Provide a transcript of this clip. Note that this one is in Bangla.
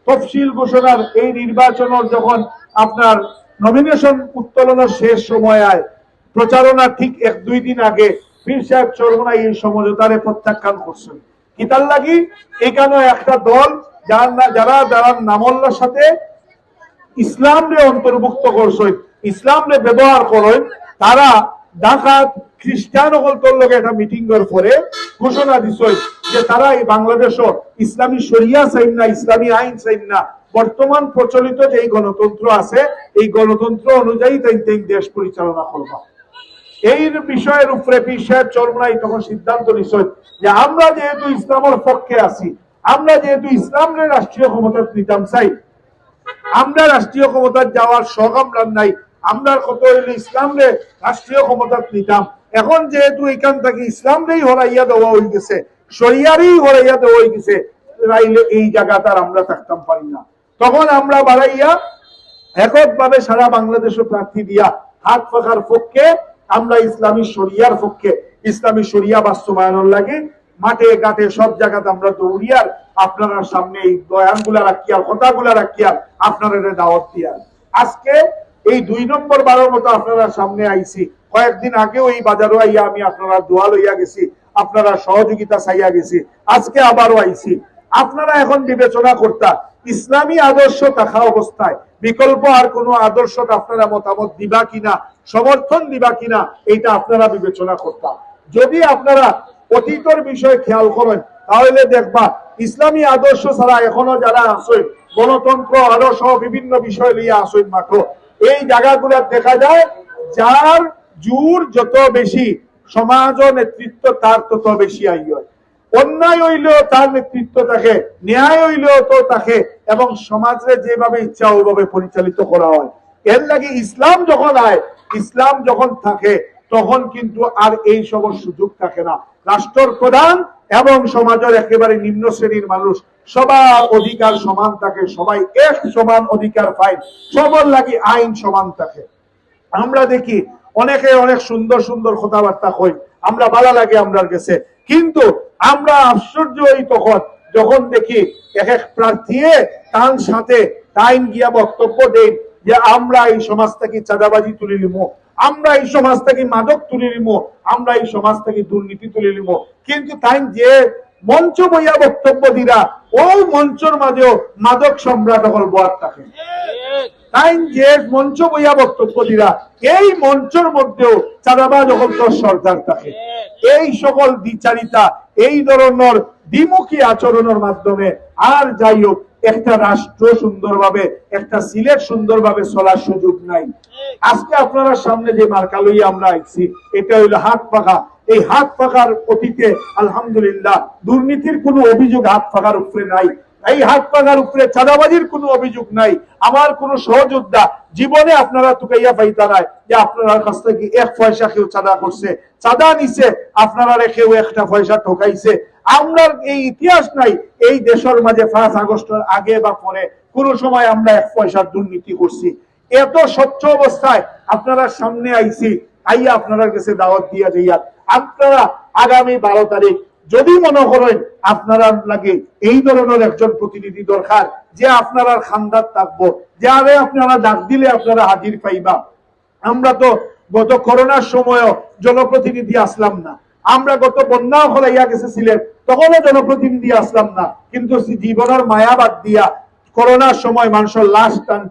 তফসিল ঘোষণার এই নির্বাচনের যখন আপনার নমিনেশন উত্তোলনের শেষ সময় আয় প্রচারণা ঠিক 1-2 দিন আগে পীর সাহেব চরমনাই এই সমঝোতারে প্রত্যাখ্যান করছেন। কি তার লাগি? এখানে একটা দল যারা নামল্লার সাথে ইসলামরে অন্তর্ভুক্ত করছেন, ইসলামরে ব্যবহার করেন, তারা ঢাকাত খ্রিস্টান সকল লোক একটা মিটিং এর পরে ঘোষণা দিছে যে তারা এই বাংলাদেশ ইসলামী শরিয়া চাইন না, ইসলামী আইন চাইন না, বর্তমান প্রচলিত যে গণতন্ত্র আছে এই গণতন্ত্র অনুযায়ী তাই দেশ পরিচালনা করবা। এই বিষয়ের উপরে পীর সাহেব চরমনাই তখন সিদ্ধান্ত নিছেন যে আমরা যেহেতু ইসলামের পক্ষে আছি, আমরা যেহেতু ইসলামের রাষ্ট্রীয় ক্ষমতা নিতাম চাই, আমরা রাষ্ট্রীয় ক্ষমতা যাওয়ার শখ আমরা নাই, আমরা কত হইলে ইসলামরে রাষ্ট্রীয় ক্ষমতা নিতাম। এখন যেহেতু এখান থেকে ইসলামরেই হরাইয়া দেওয়া হয়ে গেছে, শরিয়ারই হরাইয়া দেওয়া হয়ে গেছে, রাইলে এই জায়গাটা আমরা থাকতাম পারি না। তখন আমরা বাড়াইয়া এককভাবে সারা বাংলাদেশে প্রার্থী দিয়া হাত পাখার পক্ষে, আমরা ইসলামী শরিয়ার পক্ষে, ইসলামী শরিয়া বাস্তবায়নের লাগে মাঠে ঘাটে সব জায়গাতে আমরা দৌড়িয়ার আপনারা সামনে এই বয়ানগুলা রাখিয়ার, কথাগুলা রাখিয়ার আপনারা দাওয়াত দিয়ার। আজকে এই 2 নম্বর বারের মতো আপনারা সামনে আইছি। কয়েকদিন আগেও এই বাজারও আইয়া আমি আপনারা দোয়া লইয়া গেছি, আপনারা সহযোগিতা চাইয়া গেছি, আজকে আবারও আইছি। আপনারা এখন বিবেচনা করতা ইসলামী আদর্শ থাকা অবস্থায় বিকল্প আর কোন আদর্শ আপনারা মতামত দিবা কিনা, সমর্থন দিবা কিনা, এইটা আপনারা বিবেচনা করতা। যদি আপনারা অতীতের বিষয়ে খেয়াল করেন তাহলে দেখবা ইসলামী আদর্শ ছাড়া এখনো যারা আসেন, গণতন্ত্র আরো সহ বিভিন্ন বিষয় নিয়ে আসেন মাত্র, এই জায়গাগুলো দেখা যায় যার জোর যত বেশি সমাজ ও নেতৃত্ব তার তত বেশি আই হয়। অন্যায় হইলেও তার নেতৃত্ব থাকে, ন্যায় হইলেও তো থাকে, এবং সমাজে যেভাবে ইচ্ছা ওইভাবে পরিচালিত করা হয়। এর লাগে ইসলাম যখন আয়, ইসলাম যখন থাকে তখন কিন্তু আর এই সব সুযোগ থাকে না। রাষ্ট্রের প্রধান এবং সমাজের একেবারে নিম্ন শ্রেণীর মানুষ সবার অধিকার সমান থাকে, সবাই এক সমান অধিকার পায়, সবার লাগে আইন সমান থাকে। আমরা দেখি অনেকে অনেক সুন্দর সুন্দর কথাবার্তা কই, আমরা ভালো লাগে আমরার কাছে, কিন্তু আমরা আশ্চর্য হই তখন যখন দেখি এক এক প্রার্থী তার সাথে আইন গিয়া বক্তব্য দেন যে আমরা এই সমাজ থেকে চাঁদাবাজি তুলে নিব, আমরা এই সমাজ থেকে মাদক তুলে নিব, আমরা এই সমাজ থেকে দুর্নীতি তুলে নিব। কিন্তু তাই যে মঞ্চ বইয়া বক্তব্য দিরা, ওই মঞ্চের মাঝেও মাদক সম্রাট হল বয়াত থাকে। তাই যে মঞ্চ বইয়া বক্তব্য দিরা, এই মঞ্চের মধ্যেও চাঁদাবাজ হল তোর সরকার থাকে। এই সকল দ্বিচারিতা, এই ধরনের দ্বিমুখী আচরণের মাধ্যমে আর যাই হোক একটা রাষ্ট্র সুন্দরভাবে, একটা সিলেট সুন্দরভাবে চলার সুযোগ নাই। আজকে আপনারা সামনে যে মার্কা লইয়া আমরা আইছি, এটা হইলো হাত পাখা। এই হাত পাখার অতীতে আলহামদুলিল্লাহ দুর্নীতির কোনো অভিযোগ হাত পাখার উপরে নাই, এই হাত পাখার উপরে চাঁদাবাজির কোনো অভিযোগ নাই। আমার কোন সহযোদ্ধা জীবনে আপনারা তুকাইয়া পাইতা নাই যে আপনার কাছ থেকে 1 পয়সা কেউ চাঁদা করছে, চাঁদা নিছে, আপনারা কেউ 1টা পয়সা ঠকাইছে। আমরা এই ইতিহাস নাই এই দেশের মাঝে 5 আগস্টের আগে বা পরে কোন সময় আমরা 1 পয়সার দুর্নীতি করছি। এত স্বচ্ছ অবস্থায় আপনারা সামনে আইছি, আইয়া আপনার কাছে দাওয়াত দিয়া যাইয়া আপনারা আগামী 12 তারিখ যদি মনে করেন আপনারা লাগে এই ধরনের একজন প্রতিনিধি দরকার যে আপনারা খান্দার থাকবো, যে আরে আপনারা ডাক দিলে আপনারা হাজির পাইবা। আমরা তো গত করোনার সময়ও জনপ্রতিনিধি আসলাম না, আমরা গত বন্যা হলাইয়া গেছে ছিলেন তখনও জনপ্রতিনিধি আসলাম না, কিন্তু জীবনের মায়া বাদ দিয়া করোনার সময় মানুষের লাশ টান